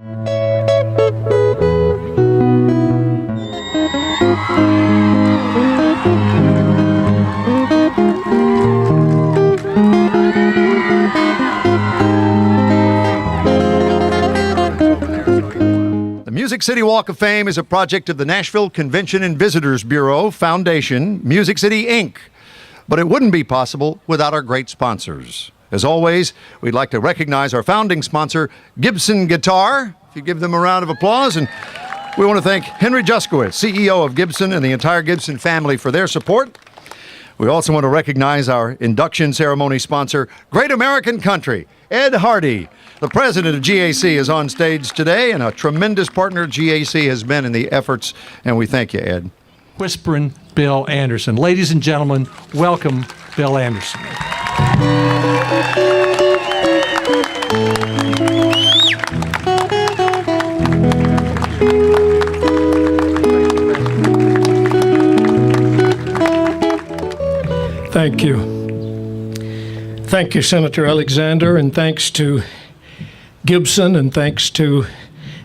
The Music City Walk of Fame is a project of the Nashville Convention and Visitors Bureau Foundation, Music City, Inc. But it wouldn't be possible without our great sponsors. As always, we'd like to recognize our founding sponsor, Gibson Guitar. If you give them a round of applause. And we want to thank Henry Juskowitz, CEO of Gibson, and the entire Gibson family for their support. We also want to recognize our induction ceremony sponsor, Great American Country, Ed Hardy. The president of GAC is on stage today, and a tremendous partner GAC has been in the efforts, and we thank you, Ed. Whispering Bill Anderson. Ladies and gentlemen, welcome Bill Anderson. Thank you. Thank you, Senator Alexander, and thanks to Gibson, and thanks to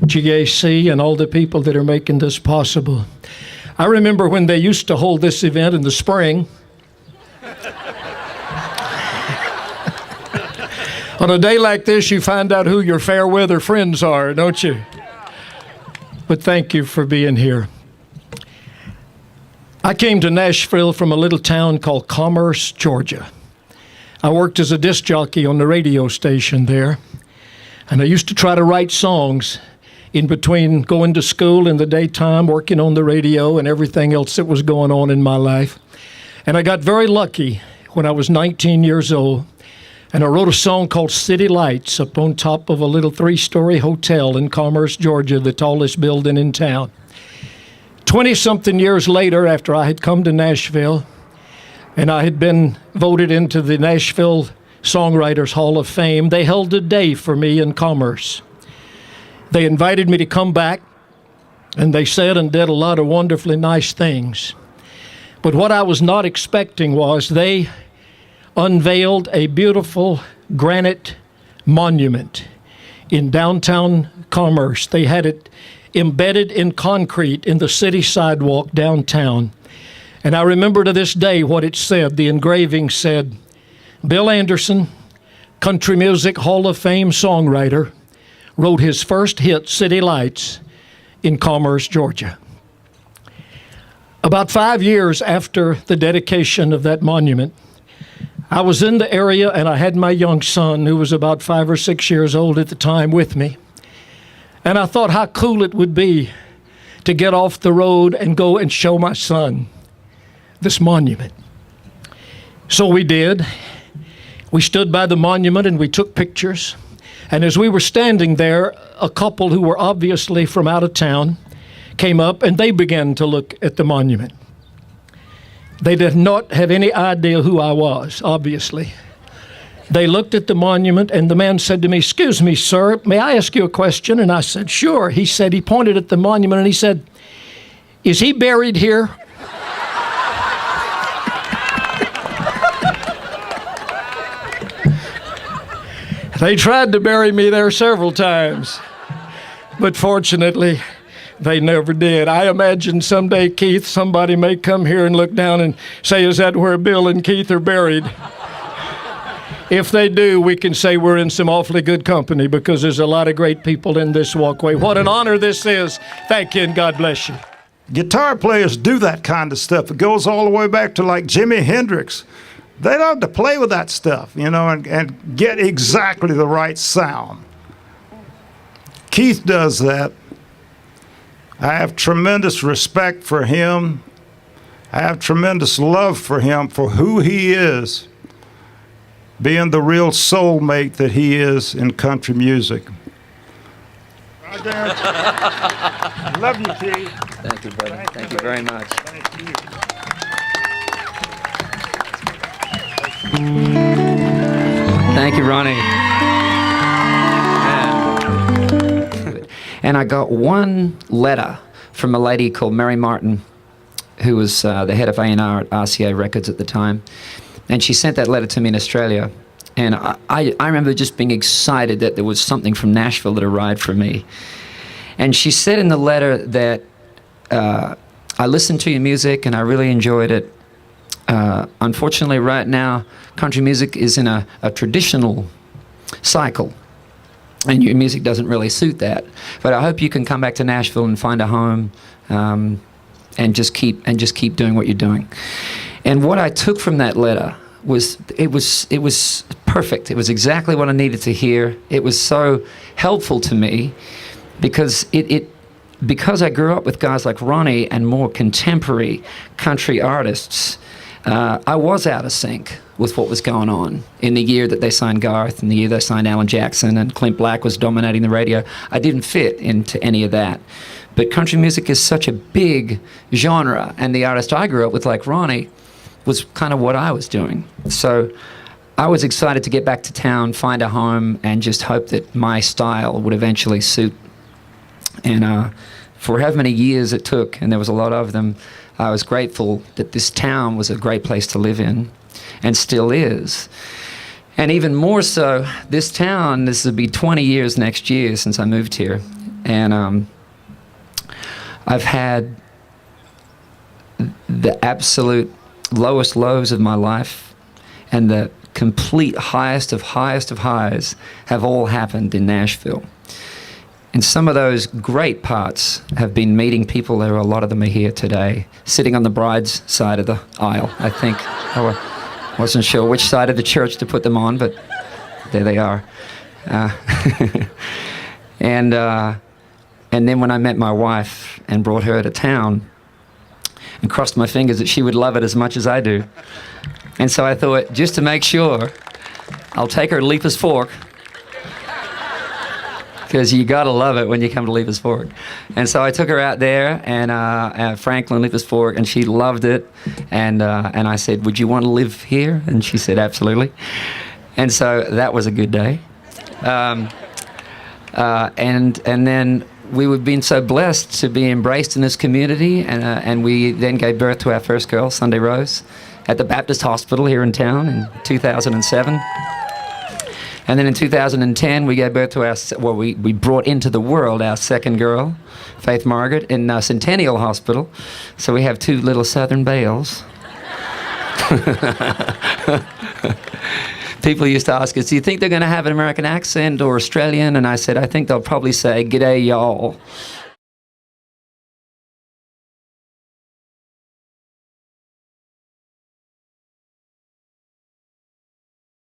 GAC and all the people that are making this possible. I remember when they used to hold this event in the spring. On a day like this, you find out who your fair weather friends are, don't you? But thank you for being here. I came to Nashville from a little town called Commerce, Georgia. I worked as a disc jockey on the radio station there, and I used to try to write songs in between going to school in the daytime, working on the radio, and everything else that was going on in my life. And I got very lucky when I was 19 years old, and I wrote a song called City Lights up on top of a little 3-story hotel in Commerce, Georgia, the tallest building in town. 20-something years later, after I had come to Nashville, and I had been voted into the Nashville Songwriters Hall of Fame, they held a day for me in Commerce. They invited me to come back, and they said and did a lot of wonderfully nice things. But what I was not expecting was they unveiled a beautiful granite monument in downtown Commerce. They had it embedded in concrete in the city sidewalk downtown. And I remember to this day what it said. The engraving said, Bill Anderson, Country Music Hall of Fame songwriter, wrote his first hit, City Lights, in Commerce, Georgia. About 5 years after the dedication of that monument, I was in the area and I had my young son, who was about 5 or 6 years old at the time, with me. And I thought how cool it would be to get off the road and go and show my son this monument. So we did. We stood by the monument and we took pictures. And as we were standing there, a couple who were obviously from out of town came up and they began to look at the monument. They did not have any idea who I was, obviously. They looked at the monument and the man said to me, "Excuse me, sir, may I ask you a question?" And I said, "Sure." He said, he pointed at the monument and he said, "Is he buried here?" They tried to bury me there several times, but fortunately, they never did. I imagine someday, Keith, somebody may come here and look down and say, "Is that where Bill and Keith are buried?" If they do, we can say we're in some awfully good company because there's a lot of great people in this walkway. What an honor this is. Thank you, and God bless you. Guitar players do that kind of stuff. It goes all the way back to like Jimi Hendrix. They love to play with that stuff, you know, and get exactly the right sound. Keith does that. I have tremendous respect for him. I have tremendous love for him, for who he is, being the real soulmate that he is in country music. Love you, Keith. Thank you, brother. Thank you very much. Thank you. Thank you, Ronnie. And I got one letter from a lady called Mary Martin, who was the head of A&R at RCA Records at the time. And she sent that letter to me in Australia. And I remember just being excited that there was something from Nashville that arrived for me. And she said in the letter that I listened to your music and I really enjoyed it. Unfortunately, right now, country music is in a traditional cycle, and your music doesn't really suit that. But I hope you can come back to Nashville and find a home, and just keep doing what you're doing. And what I took from that letter was it was perfect. It was exactly what I needed to hear. It was so helpful to me because because I grew up with guys like Ronnie and more contemporary country artists. I was out of sync with what was going on in the year that they signed Garth and the year they signed Alan Jackson and Clint Black was dominating the radio. I didn't fit into any of that. But country music is such a big genre, and the artist I grew up with, like Ronnie, was kind of what I was doing. So I was excited to get back to town, find a home, and just hope that my style would eventually suit. And for however many years it took, and there was a lot of them, I was grateful that this town was a great place to live in, and still is. And even more so, this town, this will be 20 years next year since I moved here. And I've had the absolute lowest lows of my life and the complete highest of highs have all happened in Nashville. And some of those great parts have been meeting people. There are a lot of them are here today, sitting on the bride's side of the aisle, I think. I wasn't sure which side of the church to put them on, but there they are. And then when I met my wife and brought her to town and crossed my fingers that she would love it as much as I do. And so I thought, just to make sure, I'll take her to Leaper's Fork, because you gotta love it when you come to Leaper's Fork. And so I took her out there, and at Franklin, Leaper's Fork, and she loved it. And I said, would you want to live here? And she said, absolutely. And so that was a good day. And then we were being so blessed to be embraced in this community, and we then gave birth to our first girl, Sunday Rose, at the Baptist Hospital here in town in 2007. And then in 2010, we gave birth to we brought into the world our second girl, Faith Margaret, in Centennial Hospital. So we have two little Southern Belles. People used to ask us, do you think they're going to have an American accent or Australian? And I said, I think they'll probably say, g'day, y'all.